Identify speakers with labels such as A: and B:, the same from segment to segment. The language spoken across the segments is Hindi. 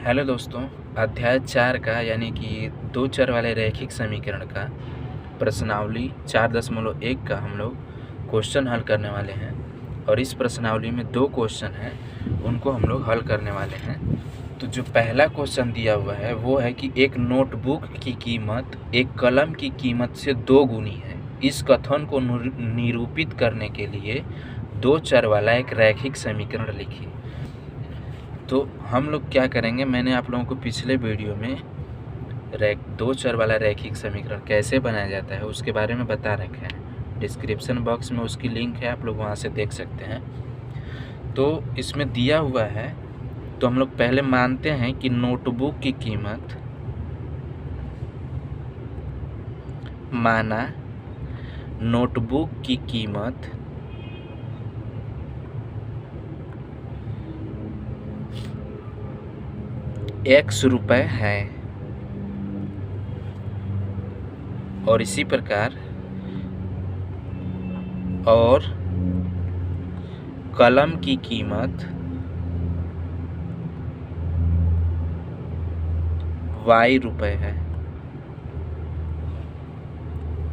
A: हेलो दोस्तों, अध्याय 4 का यानी कि दो चर वाले रैखिक समीकरण का प्रश्नावली 4.1 का हम लोग क्वेश्चन हल करने वाले हैं। और इस प्रश्नावली में दो क्वेश्चन हैं, उनको हम लोग हल करने वाले हैं। तो जो पहला क्वेश्चन दिया हुआ है वो है कि एक नोटबुक की कीमत एक कलम की कीमत से 2 गुनी है। इस कथन को निरूपित करने के लिए दो चर वाला एक रैखिक समीकरण लिखिए। तो हम लोग क्या करेंगे, मैंने आप लोगों को पिछले वीडियो में दो चर वाला रैखिक समीकरण कैसे बनाया जाता है उसके बारे में बता रखे हैं। डिस्क्रिप्शन बॉक्स में उसकी लिंक है, आप लोग वहाँ से देख सकते हैं। तो इसमें दिया हुआ है, तो हम लोग पहले मानते हैं कि नोटबुक की कीमत नोटबुक की कीमत X रुपए है। और इसी प्रकार और कलम की कीमत Y रुपए है।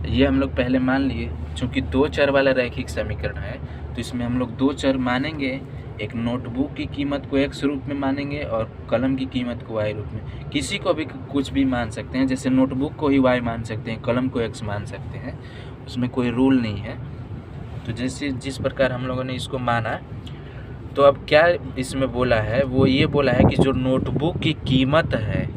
A: ये हम लोग पहले मान लिए। चूंकि दो चर वाला रैखिक समीकरण है तो इसमें हम लोग दो चर मानेंगे। एक नोटबुक की कीमत को X रूप में मानेंगे और कलम की कीमत को Y रूप में। किसी को भी कुछ भी मान सकते हैं, जैसे नोटबुक को ही Y मान सकते हैं, कलम को X मान सकते हैं, उसमें कोई रूल नहीं है। तो जैसे जिस प्रकार हम लोगों ने इसको माना, तो अब क्या इसमें बोला है, वो ये बोला है कि जो नोटबुक की कीमत है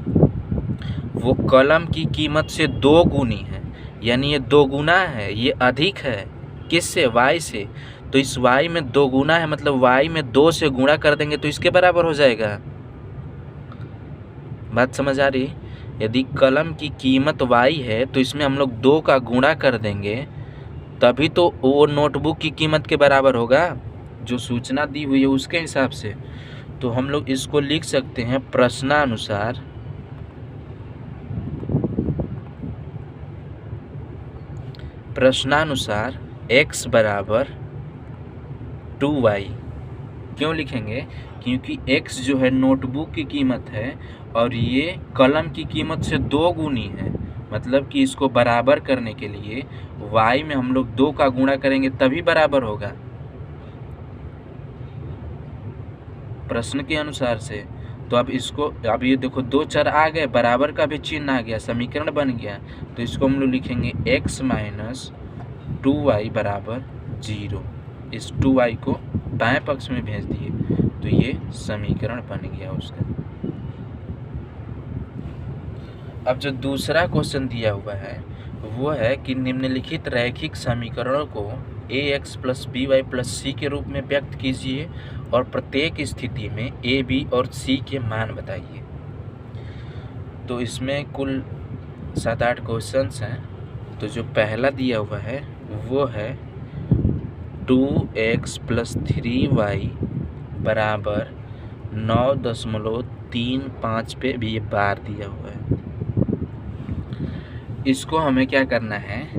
A: वो कलम की कीमत से 2 गुनी है। यानी ये 2 गुना है, ये अधिक है। किससे? Y से। तो इस Y में 2 गुना है, मतलब Y में 2 से गुणा कर देंगे तो इसके बराबर हो जाएगा। बात समझ आ रही? यदि कलम की कीमत Y है तो इसमें हम लोग 2 का गुणा कर देंगे, तभी तो वो नोटबुक की कीमत के बराबर होगा, जो सूचना दी हुई है उसके हिसाब से। तो हम लोग इसको लिख सकते हैं प्रश्नानुसार x बराबर 2y। क्यों लिखेंगे? क्योंकि x जो है नोटबुक की कीमत है और ये कलम की कीमत से 2 गुनी है। मतलब कि इसको बराबर करने के लिए y में हम लोग 2 का गुणा करेंगे तभी बराबर होगा, प्रश्न के अनुसार से। तो अब ये देखो, दो चर आ गए, बराबर का भी चिन्ह आ गया, समीकरण बन गया। तो इसको हम लोग लिखेंगे x माइनस 2y बराबर 0। इस 2y को दाएं पक्ष में भेज दिए तो ये समीकरण बन गया उसका। अब जो दूसरा क्वेश्चन दिया हुआ है वो है कि निम्नलिखित रैखिक समीकरणों को ax plus by plus c के रूप में व्यक्त कीजिए और प्रत्येक स्थिति में a, b और c के मान बताइए। तो इसमें कुल 7-8 क्वेश्चंस हैं। तो जो पहला दिया हुआ है वो है 2x प्लस 3y बराबर 9.35 पे भी ये बार दिया हुआ है। इसको हमें क्या करना है,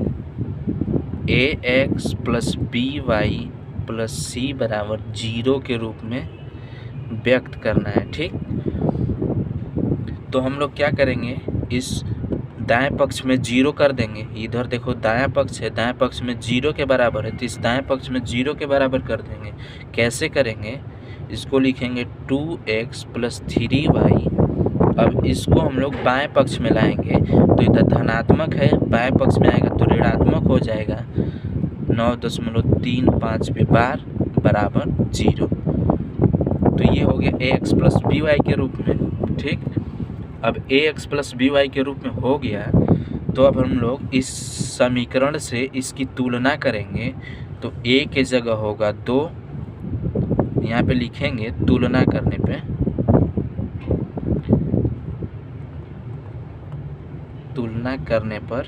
A: ax plus by plus c बराबर 0 के रूप में व्यक्त करना है। ठीक, तो हम लोग क्या करेंगे, इस दाएं पक्ष में 0 कर देंगे। इधर देखो दायां पक्ष है, दाएं पक्ष में 0 के बराबर है, तो इस दाएं पक्ष में 0 के बराबर कर देंगे। कैसे करेंगे? इसको लिखेंगे 2x प्लस 3y। अब इसको हम लोग बाएं पक्ष में लाएंगे तो इधर धनात्मक है, बाएं पक्ष में आएगा तो ऋणात्मक हो जाएगा। 9.35 पे बार बराबर 0। तो ये हो गया ax प्लस by के रूप में। ठीक, अब ax प्लस by के रूप में हो गया तो अब हम लोग इस समीकरण से इसकी तुलना करेंगे। तो a के जगह होगा 2, यहाँ पे लिखेंगे तुलना करने पे, तुलना करने पर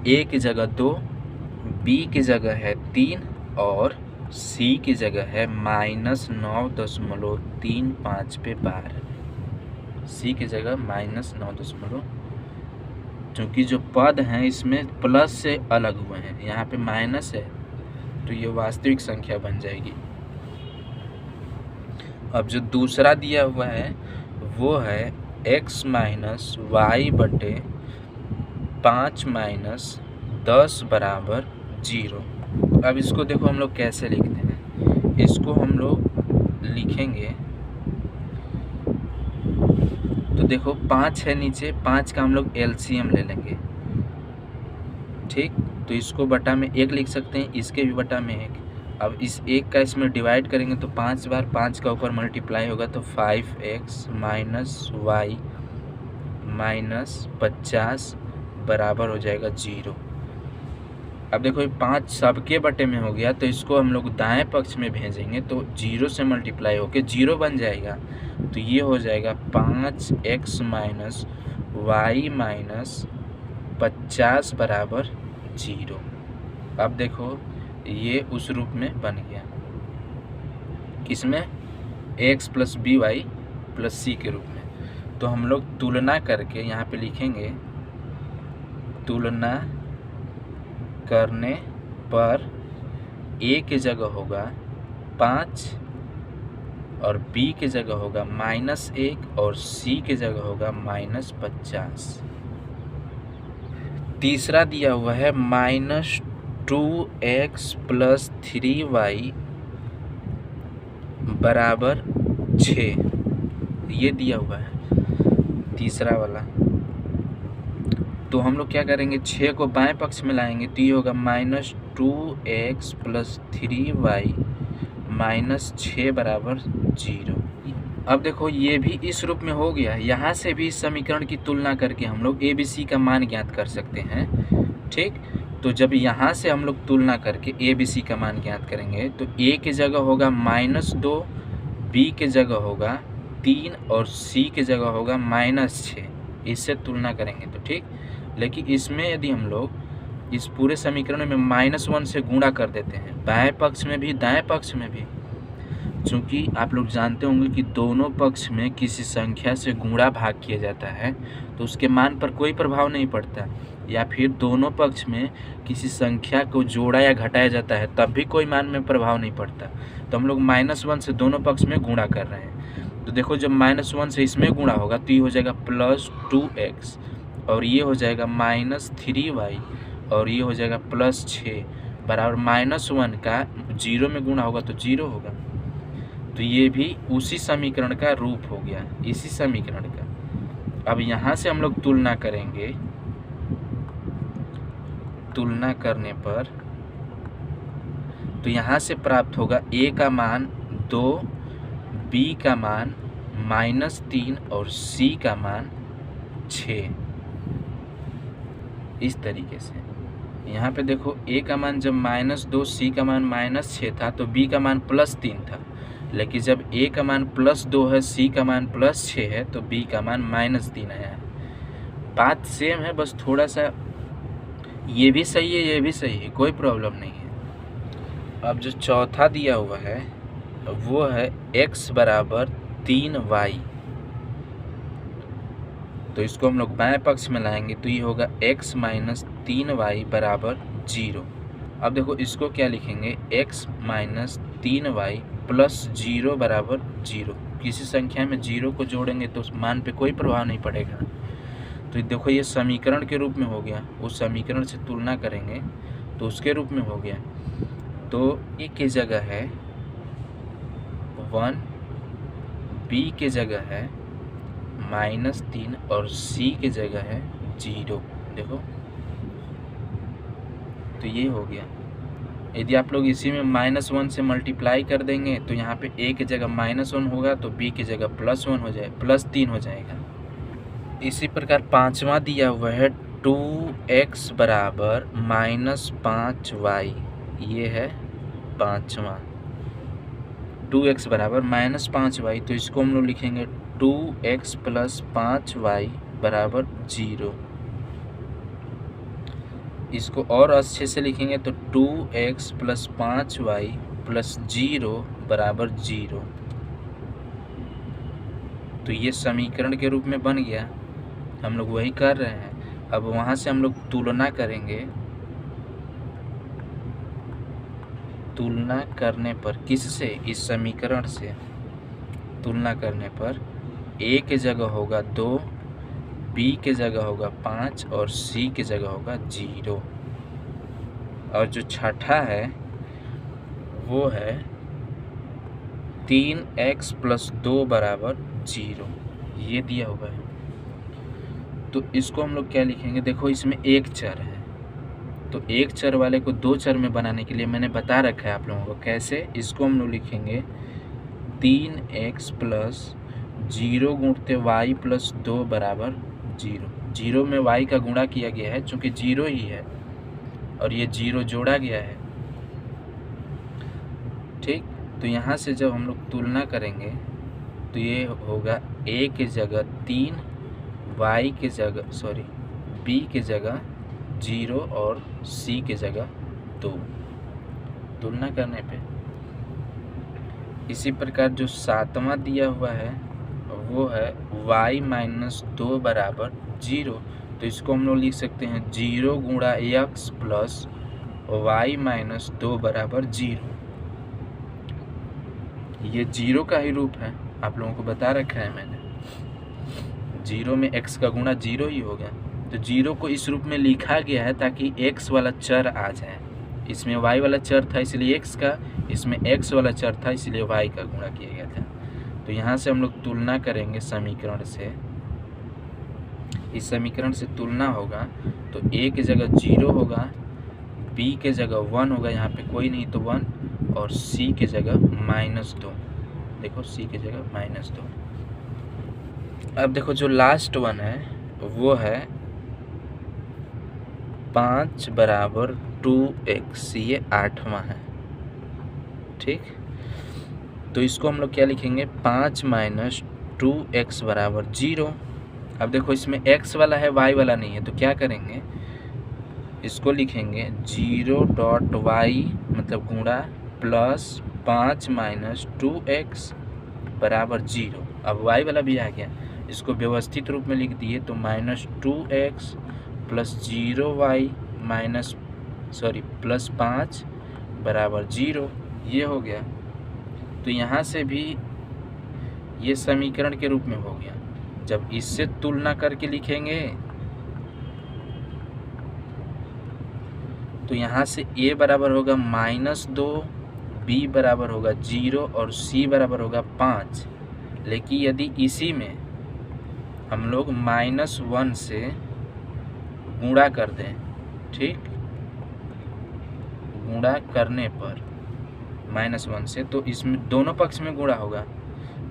A: a की जगह 2, b की जगह है 3 और c की जगह है -9.35 पे बार। c की जगह -9. चूँकि जो पद हैं इसमें प्लस से अलग हुए हैं, यहाँ पे माइनस है तो ये वास्तविक संख्या बन जाएगी। अब जो दूसरा दिया हुआ है वो है x माइनस वाई बटे 5 माइनस 10 बराबर 0। अब इसको देखो हम लोग कैसे लिखते हैं। इसको हम लोग लिखेंगे तो देखो 5 है नीचे, 5 का हम लोग एलसीएम ले लेंगे, ठीक। तो इसको बटा में 1 लिख सकते हैं, इसके भी बटा में 1। अब इस 1 का इसमें डिवाइड करेंगे तो 5 बार 5 का ऊपर मल्टीप्लाई होगा तो 5x माइनस वाई माइनस 50 बराबर हो जाएगा 0। अब देखो ये 5 सबके बटे में हो गया, तो इसको हम लोग दाएं पक्ष में भेजेंगे तो 0 से मल्टीप्लाई होके 0 बन जाएगा। तो ये हो जाएगा 5x माइनस वाई माइनस 50 बराबर 0। अब देखो ये उस रूप में बन गया, किसमें, x plus B Y plus C के रूप में। तो हम लोग तुलना करके यहाँ पे लिखेंगे, तुलना करने पर a की जगह होगा 5 और b की जगह होगा -1 और c की जगह होगा -50। तीसरा दिया हुआ है -2x प्लस 3y बराबर 6, ये दिया हुआ है तीसरा वाला। तो हम लोग क्या करेंगे, 6 को बाएं पक्ष में लाएंगे तो ये होगा -2x प्लस 3y माइनस 6 बराबर 0। अब देखो ये भी इस रूप में हो गया। यहाँ से भी इस समीकरण की तुलना करके हम लोग ABC का मान ज्ञात कर सकते हैं, ठीक। तो जब यहाँ से हम लोग तुलना करके ABC का मान ज्ञात करेंगे तो A की जगह होगा -2, B की जगह होगा 3 और C की जगह होगा -6। इससे तुलना करेंगे तो ठीक। लेकिन इसमें यदि हम लोग इस पूरे समीकरण में -1 से गुणा कर देते हैं, बाएं पक्ष में भी दाएं पक्ष में भी, चूँकि आप लोग जानते होंगे कि दोनों पक्ष में किसी संख्या से गुणा भाग किया जाता है तो उसके मान पर कोई प्रभाव नहीं पड़ता, या फिर दोनों पक्ष में किसी संख्या को जोड़ा या घटाया जाता है तब भी कोई मान में प्रभाव नहीं पड़ता। तो हम लोग -1 से दोनों पक्ष में गुणा कर रहे हैं। तो देखो जब -1 से इसमें गुणा होगा तो ये हो जाएगा +2x और ये हो जाएगा -3y और ये हो जाएगा +6 बराबर -1 का 0 में गुणा होगा तो 0 होगा। तो ये भी उसी समीकरण का रूप हो गया, इसी समीकरण का। अब यहाँ से हम लोग तुलना करेंगे, तुलना करने पर तो यहाँ से प्राप्त होगा a का मान 2, b का मान -3 और c का मान 6। इस तरीके से यहाँ पे देखो a का मान जब -2, c का मान -6 था तो b का मान +3 था, लेकिन जब a का मान +2 है, c का मान +6 है तो b का मान -3 आया है। बात सेम है, बस थोड़ा सा ये भी सही है ये भी सही है, कोई प्रॉब्लम नहीं है। अब जो चौथा दिया हुआ है वो है x बराबर 3y। तो इसको हम लोग बाएं पक्ष में लाएंगे तो ये होगा x माइनस 3y बराबर 0। अब देखो इसको क्या लिखेंगे, x माइनस 3y प्लस 0 बराबर 0। किसी संख्या में 0 को जोड़ेंगे तो उस मान पे कोई प्रभाव नहीं पड़ेगा। तो देखो ये समीकरण के रूप में हो गया, उस समीकरण से तुलना करेंगे तो उसके रूप में हो गया। तो ए की जगह है 1, बी की जगह है -3 और सी की जगह है 0। देखो तो ये हो गया। यदि आप लोग इसी में -1 से मल्टीप्लाई कर देंगे तो यहाँ पे a की जगह -1 होगा तो b की जगह +1 हो जाए +3 हो जाएगा। इसी प्रकार पांचवा दिया हुआ है 2x बराबर -5y। ये है पांचवा, 2x बराबर -5y। तो इसको हम लोग लिखेंगे 2x प्लस 5y बराबर 0। इसको और अच्छे से लिखेंगे तो 2x प्लस 5y प्लस 0 बराबर 0। तो ये समीकरण के रूप में बन गया, हम लोग वही कर रहे हैं। अब वहाँ से हम लोग तुलना करेंगे, तुलना करने पर किससे, इस समीकरण से तुलना करने पर ए के जगह होगा 2, बी के जगह होगा 5 और सी के जगह होगा 0। और जो छठा है वो है 3x + 2 = 0, ये दिया हुआ है। तो इसको हम लोग क्या लिखेंगे, देखो इसमें एक चर है, तो एक चर वाले को दो चर में बनाने के लिए मैंने बता रखा है आप लोगों को कैसे। इसको हम लोग लिखेंगे 3x + 0 × y + 2 = 0। 0 में y का गुणा किया गया है चूँकि 0 ही है और ये 0 जोड़ा गया है, ठीक। तो यहाँ से जब हम लोग तुलना करेंगे तो ये होगा a के जगह 3, y के जगह b के जगह 0 और c के जगह 2, तुलना करने पे। इसी प्रकार जो सातवां दिया हुआ है वो है y - 2 = 0, तो इसको हम लोग लिख सकते हैं 0 × x + y - 2 = 0। ये 0 का ही रूप है, आप लोगों को बता रखा है मैंने। 0 में x का गुणा 0 ही होगा, तो 0 को इस रूप में लिखा गया है ताकि x वाला चर आ जाए। इसमें y वाला चर था इसलिए x का, इसमें x वाला चर था इसलिए y का गुणा किया गया था। तो यहाँ से हम लोग तुलना करेंगे समीकरण से, इस समीकरण से तुलना होगा तो a के जगह 0 होगा, b के जगह 1 होगा, यहाँ पे कोई नहीं तो 1, और c के जगह -2, देखो c के जगह -2। अब देखो जो लास्ट वन है वो है 5 = 2x, ये 8वां है, ठीक। तो इसको हम लोग क्या लिखेंगे 5 - 2x = 0। अब देखो इसमें x वाला है y वाला नहीं है, तो क्या करेंगे, इसको लिखेंगे 0.y मतलब गुणा प्लस 5 - 2x = 0। अब y वाला भी आ गया, इसको व्यवस्थित रूप में लिख दिए तो -2x + 0y + 5 = 0, ये हो गया। तो यहाँ से भी ये समीकरण के रूप में हो गया। जब इससे तुलना करके लिखेंगे तो यहाँ से a बराबर होगा -2, b बराबर होगा 0 और c बराबर होगा 5। लेकिन यदि इसी में हम लोग -1 से गुणा कर दें, ठीक, गुणा करने पर -1 से, तो इसमें दोनों पक्ष में गुणा होगा,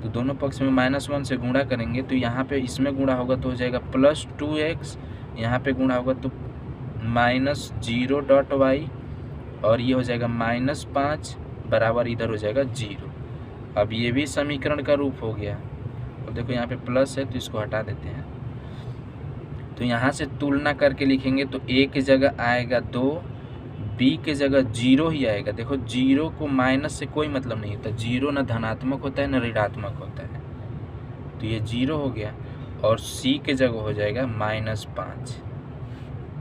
A: तो दोनों पक्ष में -1 से गुणा करेंगे तो यहाँ पे इसमें गुणा होगा तो हो जाएगा +2x, यहाँ पे गुणा होगा तो -0.y और ये हो जाएगा -5 बराबर इधर हो जाएगा 0। अब ये भी समीकरण का रूप हो गया। अब देखो यहाँ पे प्लस है तो इसको हटा देते हैं, तो यहाँ से तुलना करके लिखेंगे तो a की जगह आएगा 2, b की जगह 0 ही आएगा। देखो 0 को माइनस से कोई मतलब नहीं होता, 0 न धनात्मक होता है न ऋणात्मक होता है, तो ये 0 हो गया। और c की जगह हो जाएगा -5,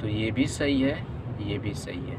A: तो ये भी सही है, ये भी सही है।